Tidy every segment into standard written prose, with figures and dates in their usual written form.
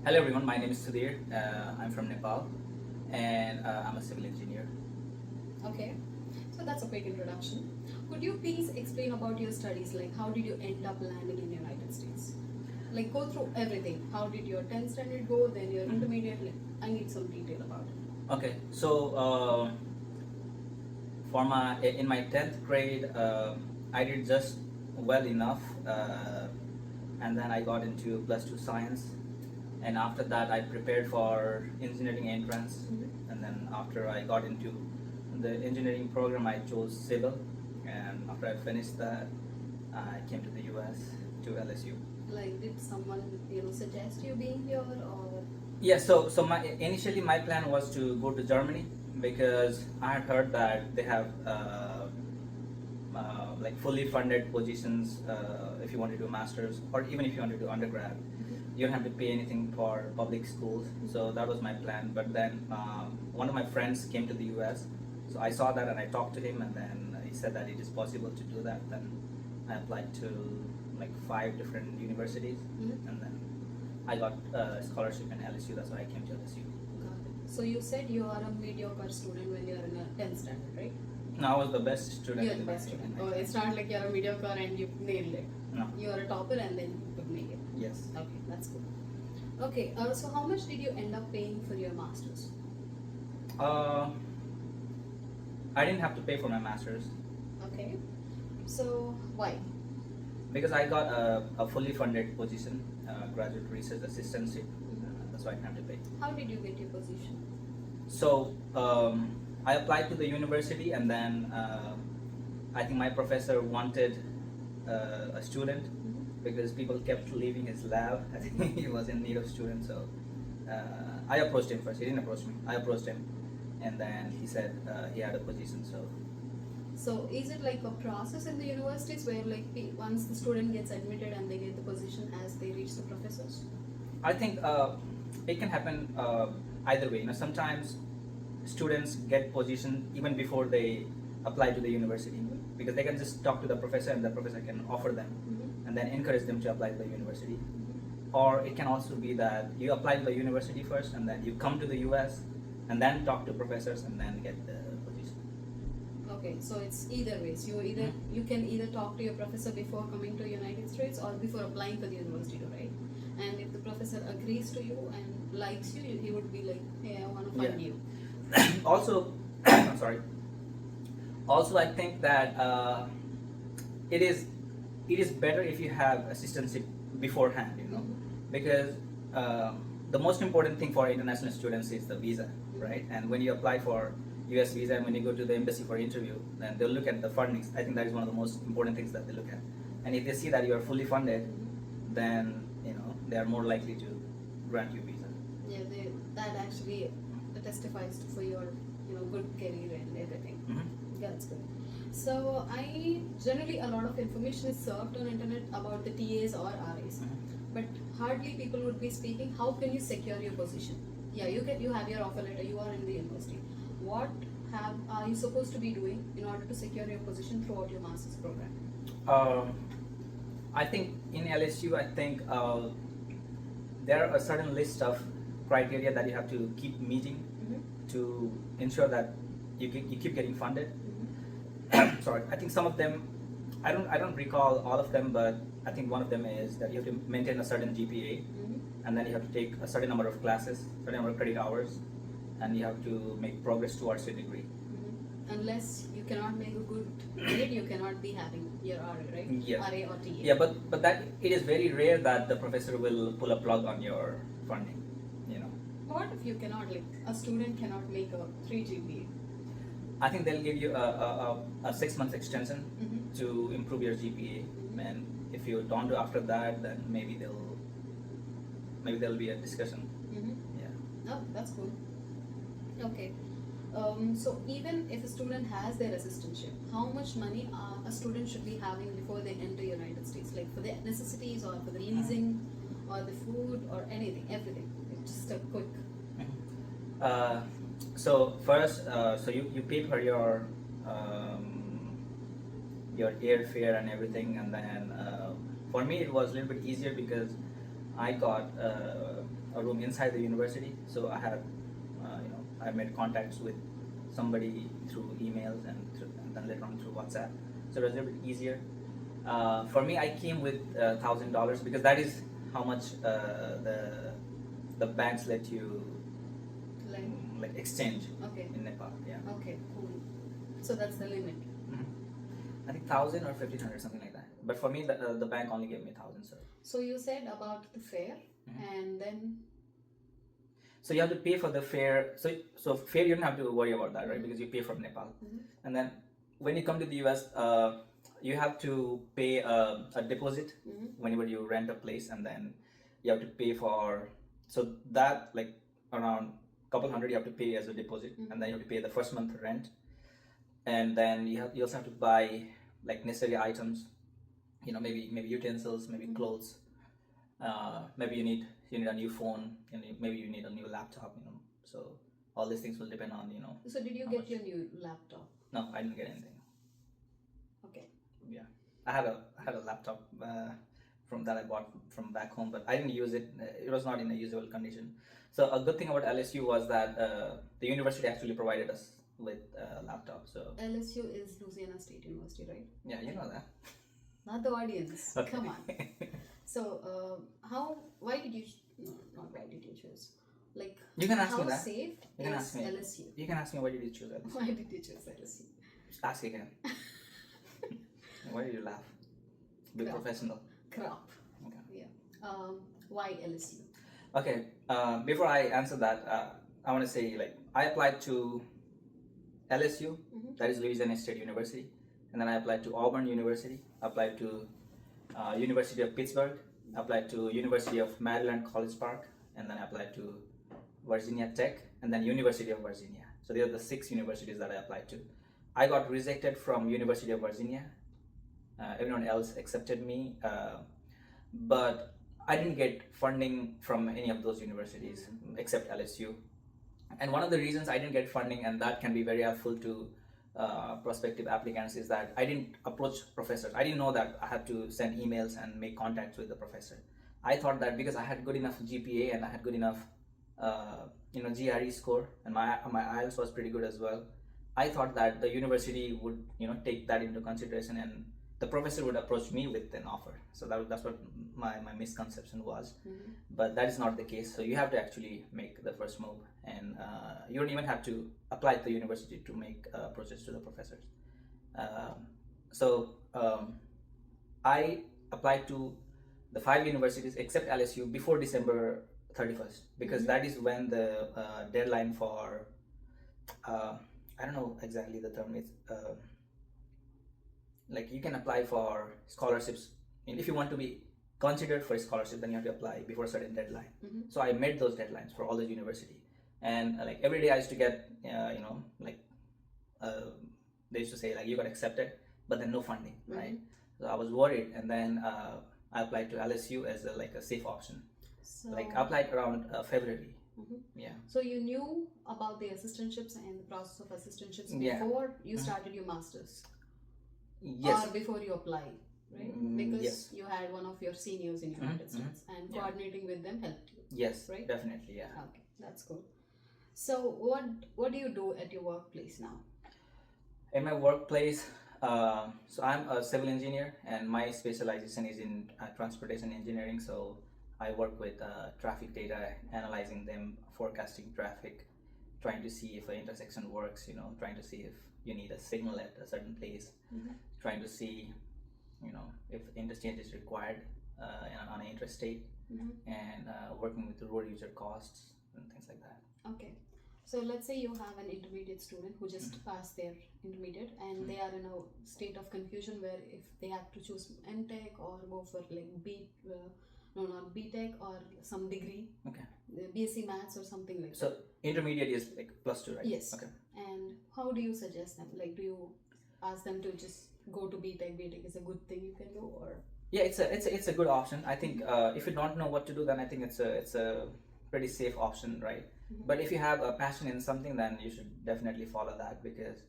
Hello everyone, my name is Sudhir. I'm from Nepal and I'm a civil engineer. Okay, so that's a quick introduction. Could you please explain about your studies? Like, how did you end up landing in the United States? Like, go through everything. How did your 10th standard go? Then your intermediate. Like, I need some detail about it. Okay, so in my 10th grade, I did just well enough and then I got into plus two science, and after that I prepared for engineering entrance, and then after I got into the engineering program I chose civil, and after I finished that I came to the US to LSU. Like, did someone suggest you being here or? Yeah, so initially my plan was to go to Germany because I had heard that they have like fully funded positions if you want to do masters, or even if you want to do undergrad. You don't have to pay anything for public schools. So that was my plan. But then one of my friends came to the US, so I saw that and I talked to him, and then he said that it is possible to do that. Then I applied to like 5 different universities, and then I got a scholarship in LSU. That's why I came to LSU. Got it. So you said you are a mediocre student when you are in a 10th standard, right? No, I was the best student. You're the best student. Oh, it's not like you're a mediocre and you nailed it. No. You are a topper and then you could make it. Yes. Okay, that's good. Okay, so how much did you end up paying for your masters? Uh, I didn't have to pay for my masters Okay, so why? because I got a fully funded position, graduate research assistantship. That's why I didn't have to pay. How did you get your position? So I applied to the university, and then I think my professor wanted a student because people kept leaving his lab. I think he was in need of students, so I approached him first. He didn't approach me. I approached him, and then he said he had a position. So is it like a process in the universities where like once the student gets admitted and they get the position as they reach the professors? I think it can happen either way. Sometimes students get position even before they apply to the university, because they can just talk to the professor and the professor can offer them and then encourage them to apply to the university. Or it can also be that you apply to the university first and then you come to the US and then talk to professors and then get the position. Okay, so it's either ways. You can either talk to your professor before coming to United States or before applying for the university, right? And if the professor agrees to you and likes you, he would be like, hey, I want to fund you. Also, I'm sorry. Also, I think that it is better if you have assistantship beforehand, because the most important thing for international students is the visa, right? And when you apply for US visa and when you go to the embassy for interview, then they'll look at the fundings. I think that is one of the most important things that they look at. And if they see that you are fully funded, then they are more likely to grant you visa. Yeah, that actually testifies for your good career and everything. Yeah, that's good. So I generally a lot of information is served on internet about the TAs or RAs, but hardly people would be speaking. How can you secure your position? Yeah, you have your offer letter. You are in the university. What are you supposed to be doing in order to secure your position throughout your master's program? I think in LSU, I think there are a certain list of criteria that you have to keep meeting to ensure that you keep getting funded. Sorry, I think some of them, I don't recall all of them, but I think one of them is that you have to maintain a certain GPA, and then you have to take a certain number of classes, certain number of credit hours, and you have to make progress towards your degree. Unless you cannot make a good grade, you cannot be having your RA, right? Yes. RA or TA. Yeah, but that it is very rare that the professor will pull a plug on your funding. What if you cannot, like a student cannot make a 3 GPA? I think they'll give you a 6 months extension to improve your GPA, and if you don't do after that, then maybe there'll be a discussion. Yeah. Oh, that's cool. Okay. So even if a student has their assistantship, how much money a student should be having before they enter United States, like for their necessities or for the leasing or the food or anything, everything? Just a quick. So first, so you pay for your airfare and everything, and then for me it was a little bit easier because I got a room inside the university. So I had, I made contacts with somebody through emails and then later on through WhatsApp. So it was a little bit easier. For me, I came with $1,000 because that is how much the banks let you Like, like exchange okay. in Nepal. Yeah. Okay, cool. So that's the limit. I think 1,000 or 1,500, something like that. But for me, the bank only gave me 1,000. So you said about the fare, and then So you have to pay for the fare. So fare you don't have to worry about that, right? Because you pay from Nepal, and then when you come to the US, you have to pay a deposit whenever you rent a place, and then you have to pay for that like around couple hundred you have to pay as a deposit, and then you have to pay the first month rent, and then you also have to buy like necessary items, maybe utensils, maybe clothes, maybe you need a new phone, maybe you need a new laptop, so all these things will depend on So did you get your new laptop? No, I didn't get anything. Okay. Yeah, I had a laptop from that I bought from back home, but I didn't use it. It was not in a usable condition. So a good thing about LSU was that the university actually provided us with a laptop. So LSU is Louisiana State University, right? yeah, you know that. Not the audience. Okay. Come on. So why did you? No, not why did you choose? Like, You can ask how me that. safe You can is ask me. LSU? You can ask me why did you choose LSU. Why did you choose LSU? Just ask again. Why did you laugh? Be Crap. professional. Crop. Okay. Yeah. Why LSU? Okay. Before I answer that, I want to say like I applied to LSU, that is Louisiana State University, and then I applied to Auburn University, applied to University of Pittsburgh, applied to University of Maryland College Park, and then I applied to Virginia Tech, and then University of Virginia. So these are the 6 universities that I applied to. I got rejected from University of Virginia. Everyone else accepted me, but I didn't get funding from any of those universities except LSU. And one of the reasons I didn't get funding, and that can be very helpful to prospective applicants, is that I didn't approach professors. I didn't know that I had to send emails and make contacts with the professor. I thought that because I had good enough GPA and I had good enough GRE score, and my IELTS was pretty good as well, I thought that the university would take that into consideration and the professor would approach me with an offer. So that's what my misconception was. But that is not the case. So you have to actually make the first move, and you don't even have to apply to the university to make approaches to the professors. I applied to the 5 universities except LSU before December 31st, because that is when the deadline for I don't know exactly the term. It's like you can apply for scholarships, and if you want to be considered for a scholarship, then you have to apply before a certain deadline. So I met those deadlines for all the university, and like every day I used to get they used to say like you got accepted, but then no funding, right? So I was worried, and then I applied to LSU as a safe option. So, Like I applied around February. Yeah. So you knew about the assistantships and the process of assistantships Yeah. before you started your masters, Yes. or before you applied, right? Because yes. you had one of your seniors in United States, and coordinating with them helped you. Yes. Right? Definitely. Yeah. Okay, that's cool. So what do you do at your workplace now? In my workplace, so I'm a civil engineer, and my specialization is in transportation engineering. So I work with traffic data, analyzing them, forecasting traffic, trying to see if an intersection works, trying to see if you need a signal at a certain place, trying to see, if interchange is required on an interstate, and working with the road user costs and things like that. Okay. So let's say you have an intermediate student who just passed their intermediate, and they are in a state of confusion where if they have to choose MTech or go for like not BTech or some degree, Okay. BSc Maths or something like that. So intermediate is like +2, right? Yes. Okay. And how do you suggest them? Like, do you ask them to just go to BTech? BTech is a good thing you can do, or? Yeah, it's a good option. I think if you don't know what to do, then I think it's a pretty safe option, right? But if you have a passion in something, then you should definitely follow that, because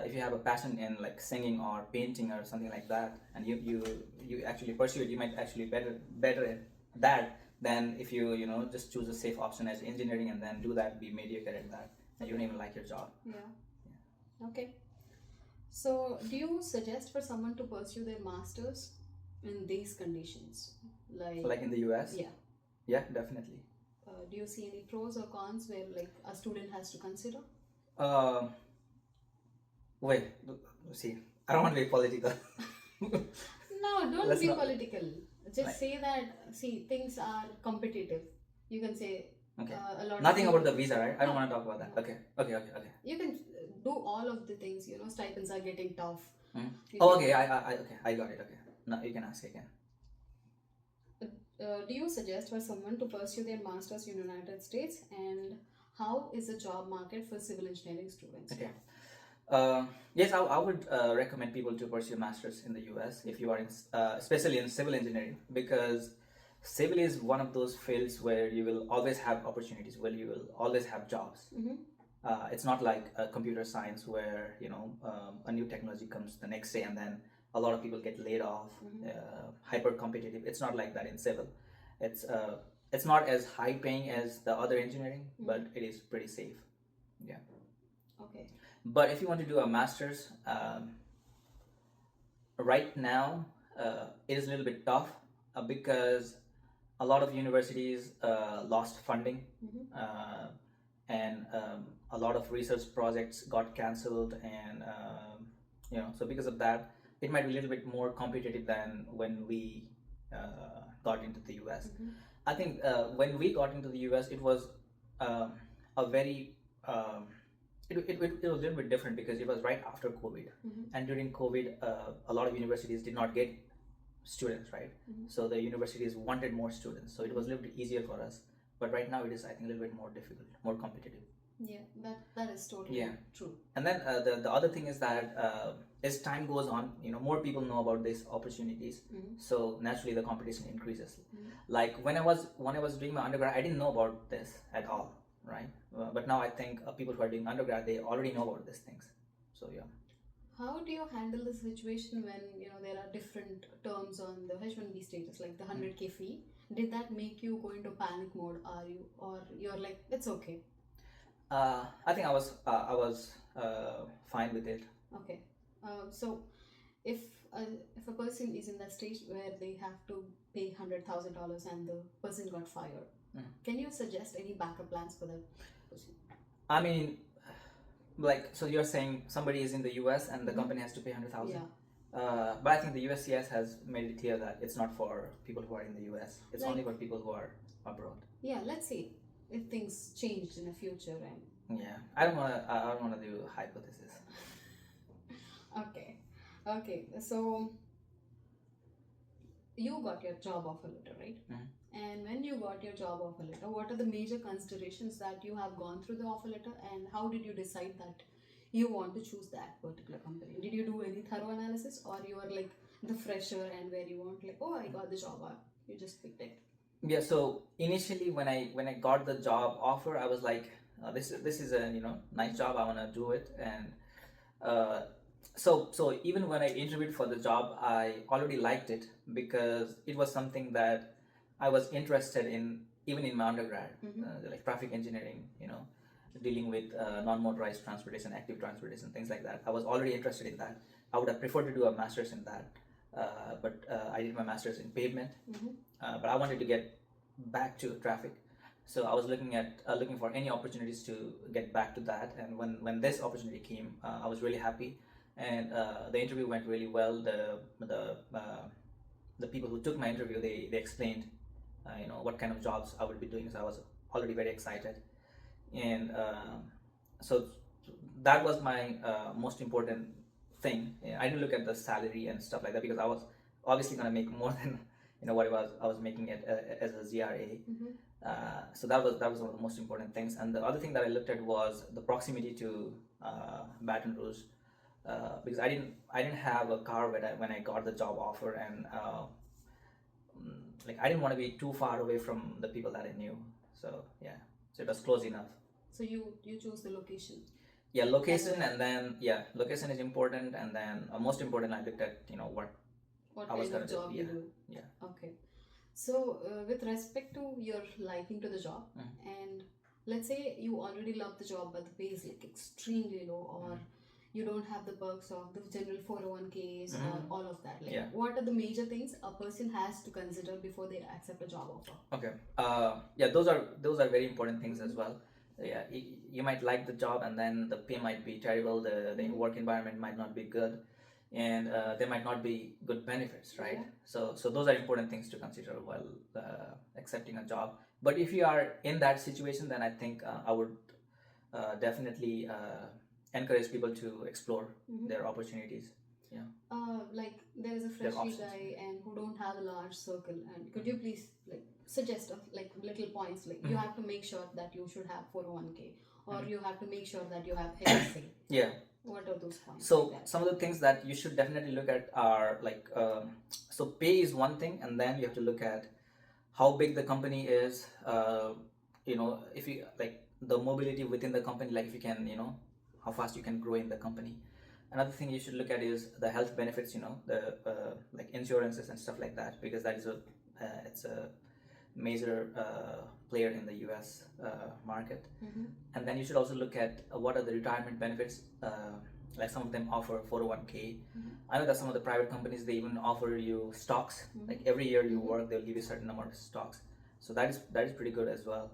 if you have a passion in like singing or painting or something like that, and you actually pursue it, you might actually better it that, then if you just choose a safe option as engineering and then do that, be mediocre at that, and you don't even like your job. Yeah. Okay. So, do you suggest for someone to pursue their masters in these conditions? Like in the US? Yeah. Yeah, definitely. Do you see any pros or cons where like a student has to consider? Uh, Wait, see, I don't want to be political. No, don't Let's be not. political. Just Like, say that, see, things are competitive. You can say okay. a lot Nothing of about the visa, right? I don't No. want to talk about that. No. Okay. You can do all of the things, stipends are getting tough. Hmm. You Oh, can- okay. I got it. Okay. No, you can ask again. Do you suggest for someone to pursue their masters in United States, and how is the job market for civil engineering students? Okay. Yes, I would recommend people to pursue masters in the US if you are in, especially in civil engineering, because civil is one of those fields where you will always have opportunities, where you will always have jobs. Mm-hmm. It's not like computer science where a new technology comes the next day and then a lot of people get laid off. Hyper competitive. It's not like that in civil. It's not as high paying as the other engineering, but it is pretty safe. Yeah. Okay. But if you want to do a master's, right now it is a little bit tough because a lot of universities lost funding, and a lot of research projects got cancelled, and so because of that, it might be a little bit more competitive than when we got into the US. I think when we got into the US, it was a very it was a little bit different because it was right after COVID, and during COVID, a lot of universities did not get students, right? So the universities wanted more students, so it was a little bit easier for us. But right now, it is, I think, a little bit more difficult, more competitive. Yeah, that is totally true. And then the other thing is that as time goes on, more people know about these opportunities, so naturally the competition increases. Like when I was doing my undergrad, I didn't know about this at all, right? But now I think people who are doing undergrad, they already know about these things. So yeah. How do you handle the situation when there are different terms on the H-1B status, like the 100K fee? Did that make you go into panic mode? Or you're like, it's okay? I think I was fine with it. Okay. So if a person is in that stage where they have to pay $100,000 and the person got fired, can you suggest any backup plans for that person? I mean, like, so you're saying somebody is in the US and the company has to pay 100,000. Yeah. But I think the USCIS has made it clear that it's not for people who are in the US. It's only for people who are abroad. Yeah. Let's see if things changed in the future and. Yeah, I don't wanna do hypothesis. Okay. So you got your job offer letter, right? And when you got your job offer letter, what are the major considerations that you have gone through the offer letter, and how did you decide that you want to choose that particular company? Did you do any thorough analysis, or you are like the fresher and where you want like, oh, I got the job, you just picked it? Yeah. So initially, when I got the job offer, I was like, this is a nice job. I wanna do it, and so even when I interviewed for the job, I already liked it because it was something that I was interested in, even in my undergrad, like traffic engineering, dealing with non-motorized transportation, active transportation, things like that. I was already interested in that. I would have preferred to do a master's in that, but I did my master's in pavement. But I wanted to get back to traffic, so I was looking for any opportunities to get back to that. And when this opportunity came, I was really happy, and the interview went really well. The people who took my interview, they explained what kind of jobs I would be doing, so I was already very excited. And so that was my most important thing. I didn't look at the salary and stuff like that because I was obviously going to make more than what I was making it as a ZRA. So that was one of the most important things. And the other thing that I looked at was the proximity to Baton Rouge, because I didn't have a car when I got the job offer, and like I didn't want to be too far away from the people that I knew. So yeah, so it was close enough. So you chose the location. Yeah, location, and then location is important, and then most important, I looked at what I was kind of gonna job do. you do. Yeah. Okay. So, with respect to your liking to the job, and let's say you already love the job, but the pay is like extremely low, or you don't have the perks of the general 401ks or all of that. Like, Yeah. what are the major things a person has to consider before they accept a job offer? Okay. Yeah, those are very important things as well. Yeah, you might like the job, and then the pay might be terrible. The work environment might not be good, and there might not be good benefits, right? Yeah. So those are important things to consider while accepting a job. But if you are in that situation, then I think I would definitely encourage people to explore their opportunities. Yeah. Like there is a Their freshie options. guy and who don't have a large circle, and could you please like suggest like little points, like you have to make sure that you should have 401k, or you have to make sure that you have HSA. Yeah. What are those points? So like that? some of the things that you should definitely look at are like so pay is one thing, and then you have to look at how big the company is. If you like the mobility within the company, like if you can, how fast you can grow in the company. Another thing you should look at is the health benefits, the like insurances and stuff like that, because that is it's a major player in the US market. And then you should also look at what are the retirement benefits. Like some of them offer 401k. I know that some of the private companies, they even offer you stocks. Like every year you work, they'll give you a certain number of stocks. So that is pretty good as well.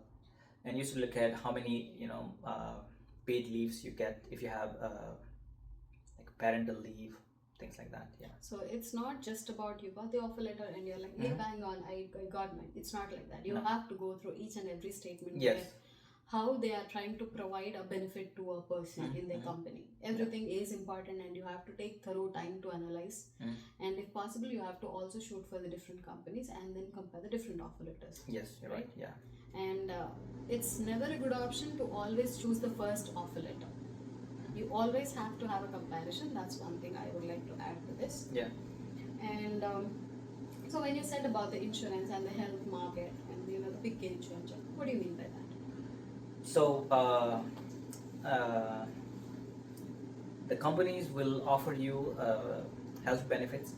And you should look at how many paid leaves you get if you have like parental leave, things like that. Yeah. So it's not just about you got the offer letter and you're like, hey, bang on, I got mine. It's not like that. You have to go through each and every statement. Yes. Where how they are trying to provide a benefit to a person in their company. Everything is important, and you have to take thorough time to analyze. And if possible, you have to also shoot for the different companies and then compare the different offer letters. Yes, you're right. Yeah. And it's never a good option to always choose the first offer letter. You always have to have a comparison. That's one thing I would like to add to this. Yeah. And so when you said about the insurance and the health market and the big game changer, what do you mean by that? So the companies will offer you health benefits.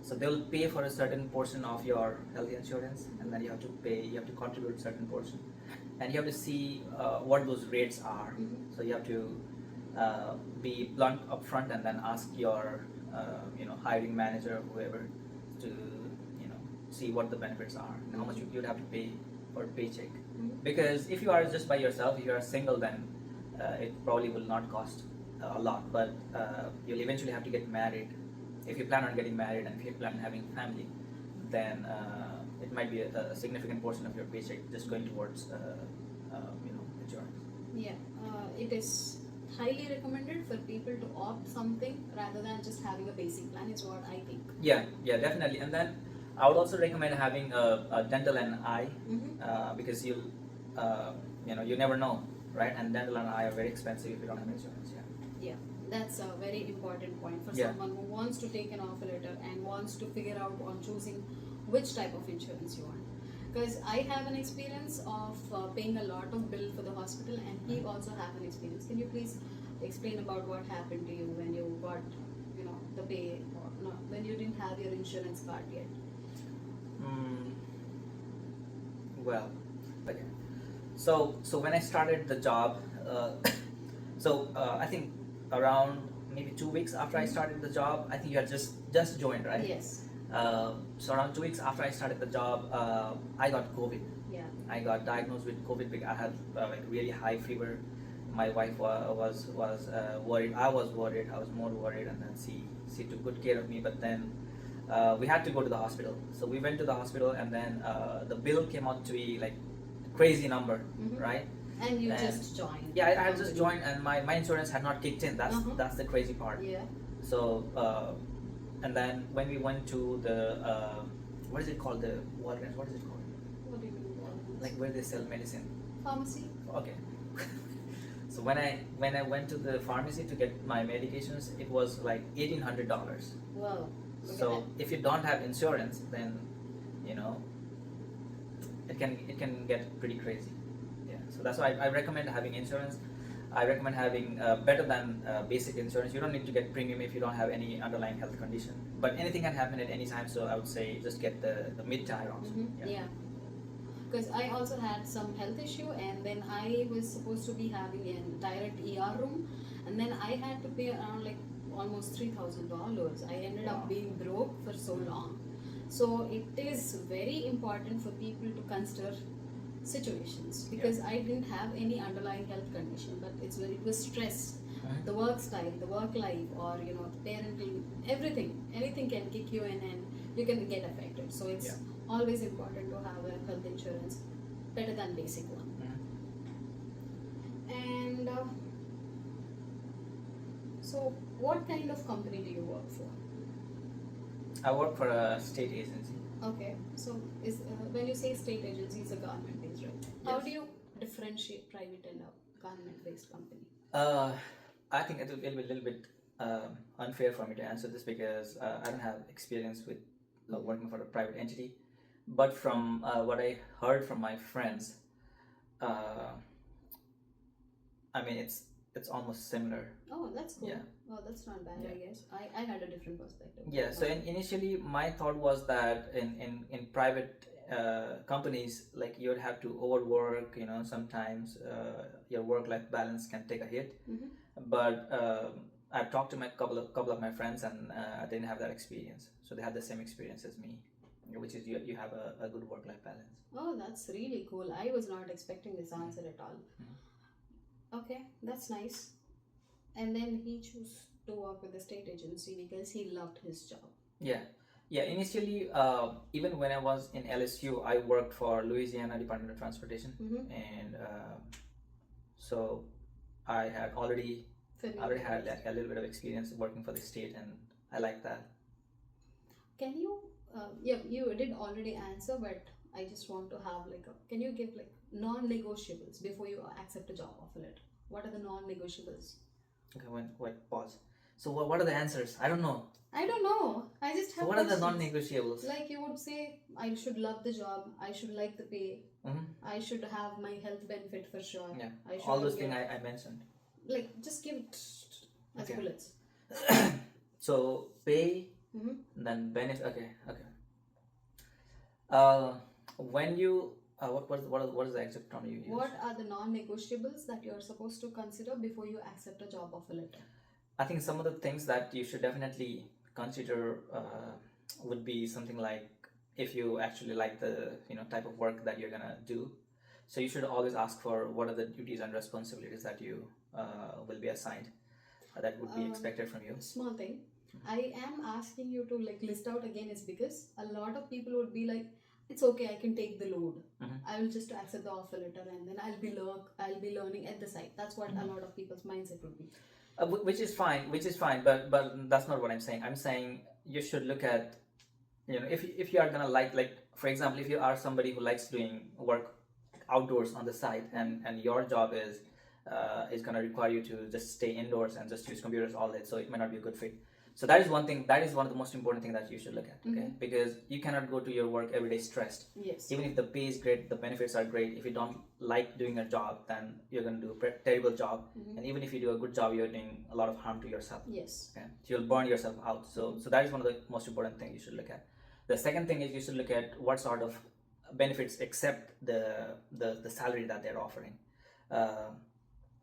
So they'll pay for a certain portion of your health insurance, and then you have to contribute a certain portion, and you have to see what those rates are. So you have to be blunt upfront, and then ask your hiring manager or whoever to see what the benefits are and how much you'd have to pay for a paycheck. Because if you are just by yourself, if you are single, then it probably will not cost a lot, but you'll eventually have to get married. If you plan on getting married and if you plan on having a family, then it might be a significant portion of your paycheck just going towards insurance. Yeah, it is highly recommended for people to opt something rather than just having a basic plan, is what I think. Yeah, definitely. And then I would also recommend having a dental and eye, because you never know, right? And dental and eye are very expensive if you don't have insurance. Yeah, that's a very important point for someone who wants to take an offer letter and wants to figure out on choosing which type of insurance you want. Because I have an experience of paying a lot of bill for the hospital, and he also have an experience. Can you please explain about what happened to you when you got, the pay, or no, when you didn't have your insurance card yet? Well, okay. So when I started the job, I think around maybe 2 weeks after I started the job, I think you had just joined, right? Yes. So around 2 weeks after I started the job, I got COVID. Yeah. I got diagnosed with COVID because I had like really high fever. My wife was worried. I was worried. I was more worried, and then she took good care of me. But then we had to go to the hospital. So we went to the hospital, and then the bill came out to be like a crazy number, right? And you just joined. Yeah, I had just joined, and my insurance had not kicked in. That's the crazy part. Yeah. So and then when we went to the what is it called, the Walgreens? What is it called? What do you mean Walgreens? Like where they sell medicine. Pharmacy. Okay. So when I went to the pharmacy to get my medications, it was like $1,800. Wow. So if you don't have insurance, then it can get pretty crazy. Yeah. So that's why I recommend having insurance. I recommend having better than basic insurance. You don't need to get premium if you don't have any underlying health condition. But anything can happen at any time, so I would say just get the mid-tier also. Yeah. Because I also had some health issue, and then I was supposed to be having a direct ER room, and then I had to pay around like almost $3,000. I ended up being broke for so long. So it is very important for people to consider situations, because I didn't have any underlying health condition, but it was stress, the work style, the work life, or the parenting, anything can kick you in and you can get affected. So it's always important to have a health insurance, better than basic one. And so what kind of company do you work for? I work for a state agency. Okay, so is when you say state agency, it's a government based, right? How do you differentiate private and a government based company? I think it'll be a little bit unfair for me to answer this, because I don't have experience with working for a private entity. But from what I heard from my friends, I mean it's almost similar. Oh, that's cool. Yeah. Oh, that's not bad, I guess. I had a different perspective. Yeah, so initially my thought was that in private companies, like you'd have to overwork, sometimes your work-life balance can take a hit. But I've talked to my couple of my friends, and they didn't have that experience. So they had the same experience as me, which is you have a good work-life balance. Oh, that's really cool. I was not expecting this answer at all. Okay, that's nice. And then he chose to work with the state agency because he loved his job. Yeah, initially, even when I was in LSU, I worked for Louisiana Department of Transportation, and so I had already had like a little bit of experience working for the state, and I like that. Can you you did already answer, but I just want to have can you give non-negotiables before you accept a job offer letter? What are the non-negotiables? Okay, wait, pause. So what are the answers? I don't know. I don't know. I just have. So what questions. are the non-negotiables? Like you would say, I should love the job. I should like the pay. I should have my health benefit for sure. Yeah. I should all those things I mentioned. Just give it as bullets. So pay, then benefit. Okay. When you what is the exact term you use? What are the non-negotiables that you are supposed to consider before you accept a job offer letter? I think some of the things that you should definitely consider would be something like, if you actually like the type of work that you're gonna do. So you should always ask for what are the duties and responsibilities that you will be assigned, that would be expected from you. Small thing. I am asking you to list out again is because a lot of people would be like, it's okay, I can take the load. I will just accept the offer letter, and then I'll be learning at the site. That's what a lot of people's mindset would be. Which is fine, but that's not what I'm saying. I'm saying you should look at, if you are gonna like for example, if you are somebody who likes doing work outdoors on the site, and your job is gonna require you to just stay indoors and just use computers all day, so it may not be a good fit. So that is one thing. That is one of the most important things that you should look at. Okay, because you cannot go to your work every day stressed. Yes. Even if the pay is great, the benefits are great, if you don't like doing a job, then you're going to do a terrible job. And even if you do a good job, you're doing a lot of harm to yourself. Yes. Okay, so you'll burn yourself out. So that is one of the most important things you should look at. The second thing is you should look at what sort of benefits except the salary that they're offering.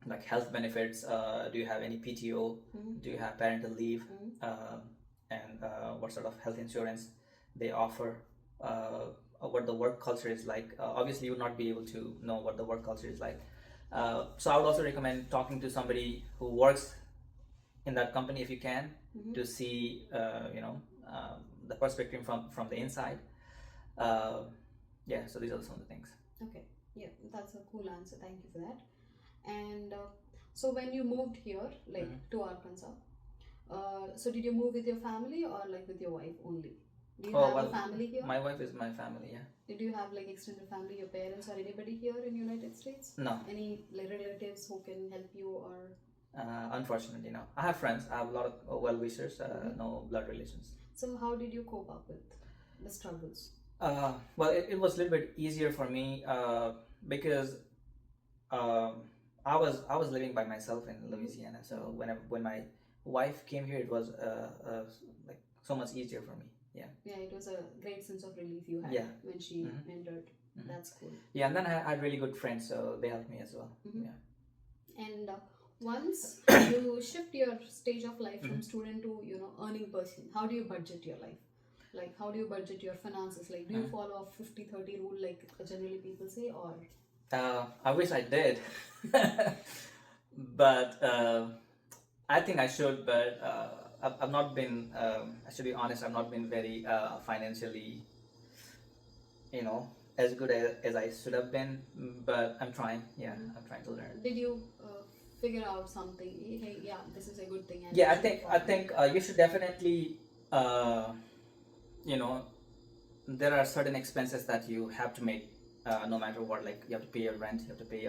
Like health benefits, do you have any PTO, do you have parental leave, and what sort of health insurance they offer, what the work culture is like. Obviously you would not be able to know what the work culture is like, so I would also recommend talking to somebody who works in that company if you can, to see the perspective from the inside. So these are some of the things. Okay, yeah, that's a cool answer, thank you for that. And so when you moved here, to Arkansas, so did you move with your family or with your wife only? Do you have a family here? My wife is my family, yeah. Did you have extended family, your parents or anybody here in United States? No. Any relatives who can help you or? Unfortunately, no. I have friends. I have a lot of well-wishers, no blood relations. So how did you cope up with the struggles? Well, it was a little bit easier for me because I was living by myself in Louisiana, so when my wife came here, it was like so much easier for me. Yeah. Yeah, it was a great sense of relief you had Yeah. when she Mhm. entered. Mhm. That's cool. Yeah, and then I had really good friends, so they helped me as well. Mhm. Yeah. And once you shift your stage of life from Mhm. student to earning person, how do you budget your life? Like how do you budget your finances? Like do you Mhm. follow a 50-30 rule like generally people say, or I wish I did, but I think I should. But I've not been. I should be honest. I've not been very financially, as good as I should have been. But I'm trying. Yeah, I'm trying to learn. did you figure out something? Hey, yeah, this is a good thing. And Yeah, you I should think follow I think you should definitely. Uh, you know, there are certain expenses that you have to make, no matter what. Like you have to pay your rent, you have to pay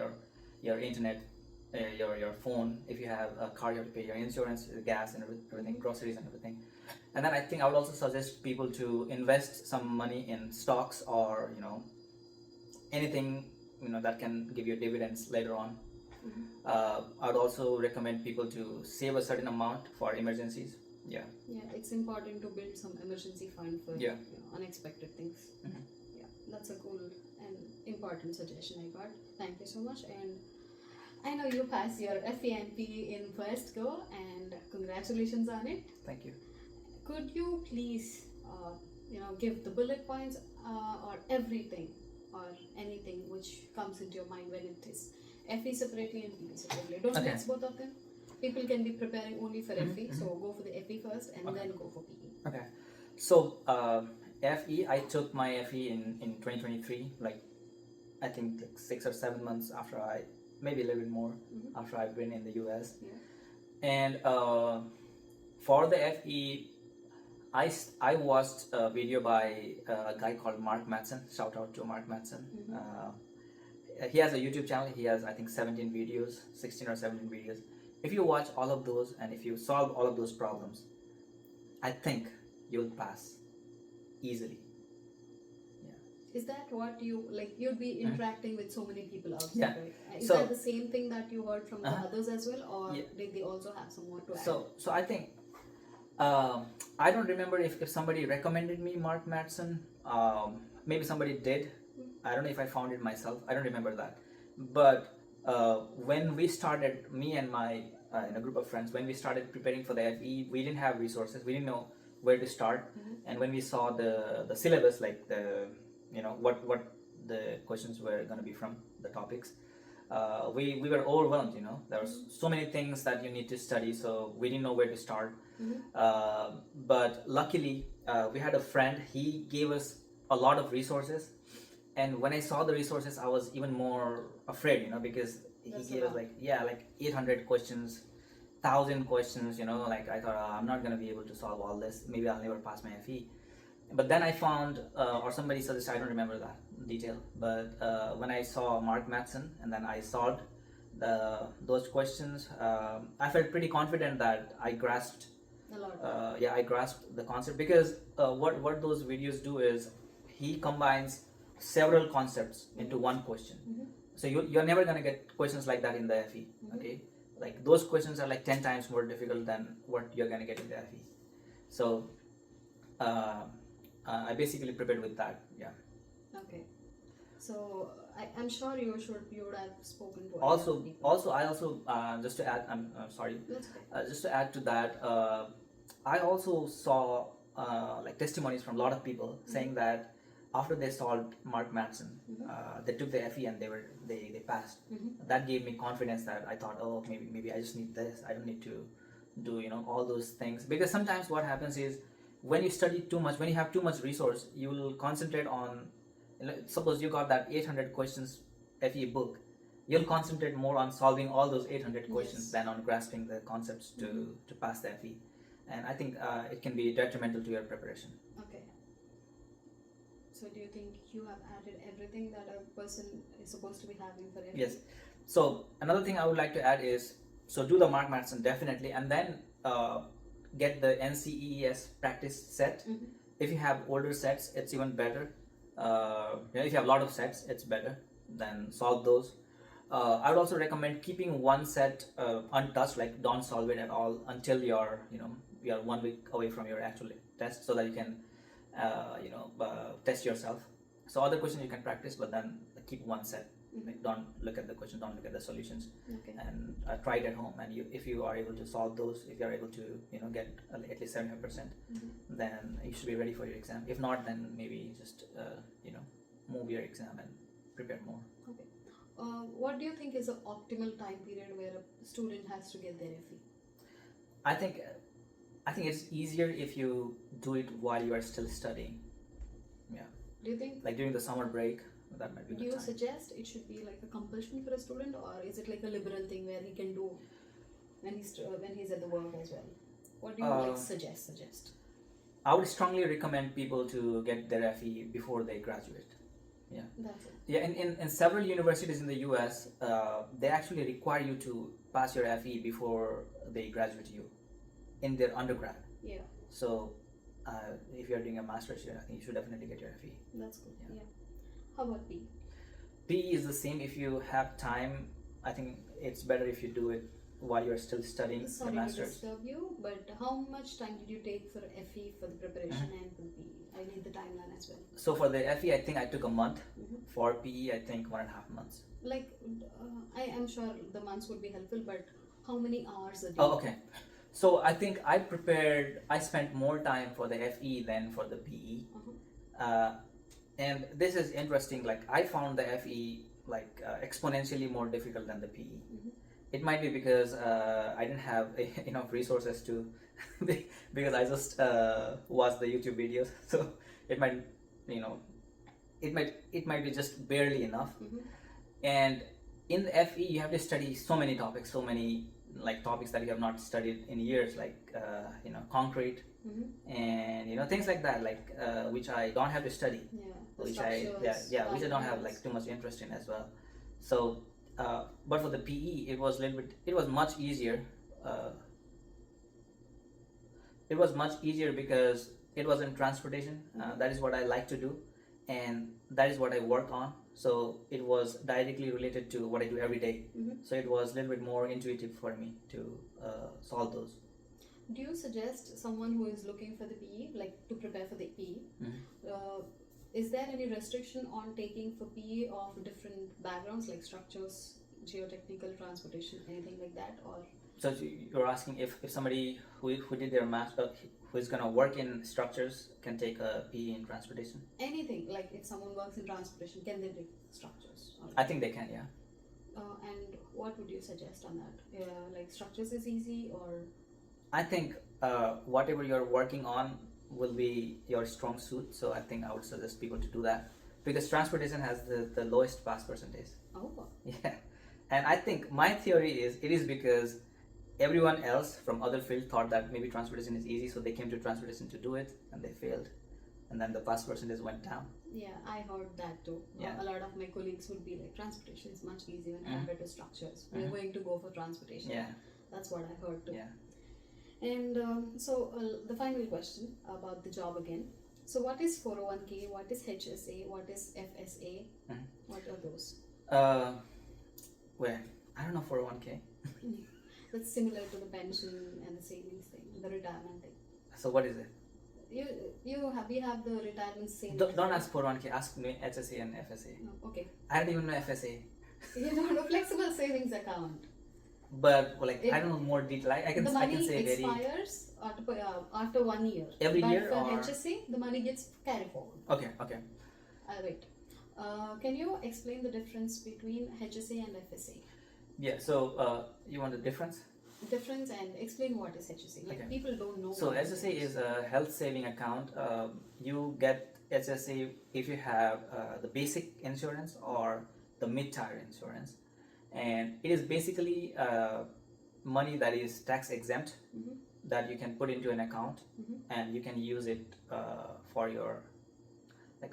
your internet, your phone. If you have a car, you have to pay your insurance, gas, and everything, groceries, and everything. And then I think I would also suggest people to invest some money in stocks or anything that can give you dividends later on. I would also recommend people to save a certain amount for emergencies. Yeah. Yeah, it's important to build some emergency fund for Yeah. unexpected things. Mhm. Yeah, that's a cool and important suggestion I got. Thank you so much. And I know you passed your FENP in first go, and congratulations on it. Thank you. Could you please, give the bullet points or everything or anything which comes into your mind when it is FE separately and PE separately? Don't Okay. mix both of them. People can be preparing only for Mhm, FE, mhm. so go for the FE first and Okay. then go for PE. Okay. So FE, I took my FE in 2023, like I think like 6 or 7 months after maybe a little bit more after I've been in the US. Yeah. And for the FE, I watched a video by a guy called Mark Madsen. Shout out to Mark Madsen. He has a YouTube channel. He has, I think, 17 videos, 16 or 17 videos. If you watch all of those and if you solve all of those problems, I think you'll pass easily. Is that what you like? You'd be interacting with so many people outside, Yeah. right? Is So- that the same thing that you heard from the others as well, or Yeah. did they also have some more to add? So I think I don't remember if somebody recommended me Mark Madsen. Maybe somebody did. I don't know if I found it myself. I don't remember that. But when we started, me and my in a group of friends, when we started preparing for the FE, we didn't have resources. We didn't know where to start. And when we saw the syllabus, like what the questions were going to be from, the topics, we were overwhelmed. There was so many things that you need to study, so we didn't know where to start. But luckily, we had a friend. He gave us a lot of resources, and when I saw the resources, I was even more afraid, because That's he a gave us lot. like 800 questions, 1,000 questions. Like I thought, I'm not gonna be able to solve all this. Maybe I'll never pass my FE. But then I found, or somebody suggested, I don't remember that detail, but when I saw Mark Madsen and then I solved those questions, I felt pretty confident that I grasped. A lot. I grasped the concept, because what those videos do is he combines several concepts into one question. So you're never gonna get questions like that in the FE. Okay, like those questions are like 10 times more difficult than what you're gonna get in the FE. So I basically prepared with that. Yeah. Okay. So I'm sure you would have spoken to Also, other people. I also just to add, I'm sorry. That's okay. Just to add to that, I also saw like testimonies from a lot of people saying that after they solved Mark Madsen, they took the FE and they passed. That gave me confidence that I thought, oh, maybe I just need this. I don't need to do all those things, because sometimes what happens is when you study too much, when you have too much resource, you will concentrate on. Suppose you got that 800 questions FE book, you'll concentrate more on solving all those 800 questions Yes. than on grasping the concepts to pass the FE. And I think it can be detrimental to your preparation. Okay. So do you think you have added everything that a person is supposed to be having for FE? Yes. So another thing I would like to add is, so do the Mark Madsen definitely, and then get the NCEES practice set. If you have older sets, it's even better. If you have a lot of sets, it's better. Then solve those. I would also recommend keeping one set untouched, like don't solve it at all until you're 1 week away from your actual test, so that you can test yourself. So other questions you can practice, but then keep one set. Like don't look at the question, don't look at the solutions, Okay. and try it at home. And if you are able to solve those, if you are able to get at least 75%, then you should be ready for your exam. If not, then maybe just move your exam and prepare more. Okay. What do you think is an optimal time period where a student has to get their FE? I think it's easier if you do it while you are still studying. Yeah. Do you think? Like during the summer break, that might be Do the you time. suggest it should be like a compulsion for a student, or is it like a liberal thing where he can do when he's at the work as well? What do you suggest? I would strongly recommend people to get their FE before they graduate. Yeah. That's it. Yeah, in several universities in the US, they actually require you to pass your FE before they graduate you in their undergrad. Yeah. So if you're doing a master's here, I think you should definitely get your FE. That's good. Yeah. How about PE? PE is the same. If you have time, I think it's better if you do it while you're still studying Sorry the to master's. disturb you, but how much time did you take for FE for the preparation and for the PE? I need the timeline as well. So for the FE, I think I took a month. For PE, I think 1.5 months. Like, I am sure the months would be helpful, but how many hours a day? Oh, okay. So I think I spent more time for the FE than for the PE. And this is interesting. Like I found the FE exponentially more difficult than the PE. It might be because I didn't have enough resources to, because I just watched the YouTube videos. So it might be just barely enough. And in the FE, you have to study so many topics, topics that you have not studied in years, like concrete and things like that, which I don't have to study. Which I don't have too much interest in as well. So but for the PE, it was much easier. It was much easier because it was in transportation. That is what I like to do, and that is what I work on. So it was directly related to what I do every day. So it was a little bit more intuitive for me to solve those. Do you suggest someone who is looking for the PE, like to prepare for the PE, is there any restriction on taking for PE of different backgrounds like structures, geotechnical, transportation, anything like that, or? So you're asking if somebody who did their master, who is gonna work in structures, can take a PE in transportation? Anything, like if someone works in transportation, can they take structures? I think they can, yeah. And what would you suggest on that? Like structures is easy, or? I think whatever you're working on will be your strong suit. So I think I would suggest people to do that, because transportation has the lowest pass percentage. Oh. Yeah. And I think my theory is it is because everyone else from other fields thought that maybe transportation is easy, so they came to transportation to do it and they failed, and then the pass percentage went down. Yeah, I heard that too. Yeah. A lot of my colleagues would be like, transportation is much easier when compared to structures. We're going to go for transportation. Yeah. That's what I heard too. Yeah. And so the final question about the job again. So what is 401k? What is HSA? What is FSA? What are those? Well, I don't know 401k. That's similar to the pension and the savings thing, the retirement thing. So what is it? We have the retirement savings. Don't ask 401k. Ask me HSA and FSA. No, okay. I don't even know FSA. You don't know flexible savings account. But I don't know more detail. I can the money say expires after 1 year. Every but year, for or HSA, the money gets carried forward. Okay. Right. Can you explain the difference between HSA and FSA? Yeah. So you want the difference? Difference, and explain what is HSA. Like people don't know. So HSA is a health saving account. You get HSA if you have the basic insurance or the mid-tier insurance, and it is basically money that is tax exempt that you can put into an account, and you can use it for your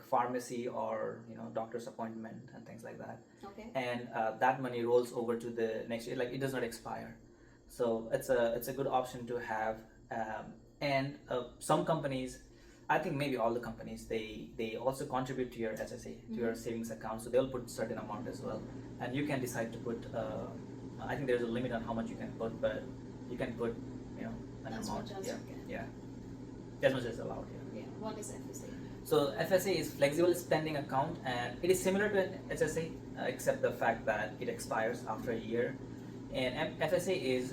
pharmacy or doctor's appointment and things like that. Okay. And that money rolls over to the next year. It does not expire. So it's a good option to have. And some companies I think maybe all the companies they also contribute to your SSA, to your savings account, so they'll put certain amount as well, and you can decide to put. I think there's a limit on how much you can put, but you can put, you know, an As amount. much as Yeah, you can. yeah, as much as allowed. Yeah. Yeah. What is FSA? So FSA is flexible spending account, and it is similar to an SSA, except the fact that it expires after a year. And FSA is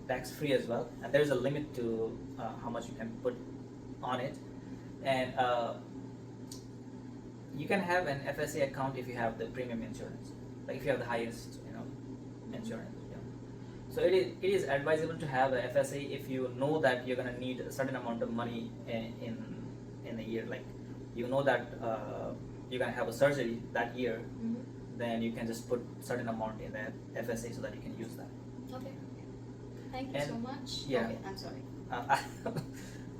tax free as well, and there is a limit to how much you can put on it. And you can have an FSA account if you have the premium insurance, like if you have the highest, you know, insurance. Yeah. So it is advisable to have a FSA if you know that you're gonna need a certain amount of money in a year. Like you know that you're gonna have a surgery that year, then you can just put certain amount in that FSA so that you can use that. Okay. Thank you so And- much. yeah. Okay, I'm sorry.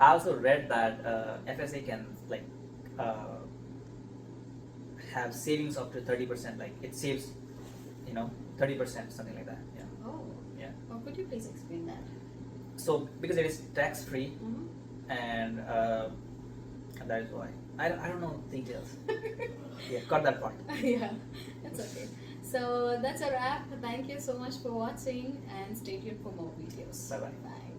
I also read that FSA can like have savings up to 30%. Like it saves, you know, 30%, something like that. Yeah, Oh. yeah. Oh, could you please explain that? So because it is tax free, Mm-hmm. and that is why I don't know details. Yeah, got that part. Yeah, that's okay. So that's a wrap. Thank you so much for watching and stay tuned for more videos. Bye-bye. Bye.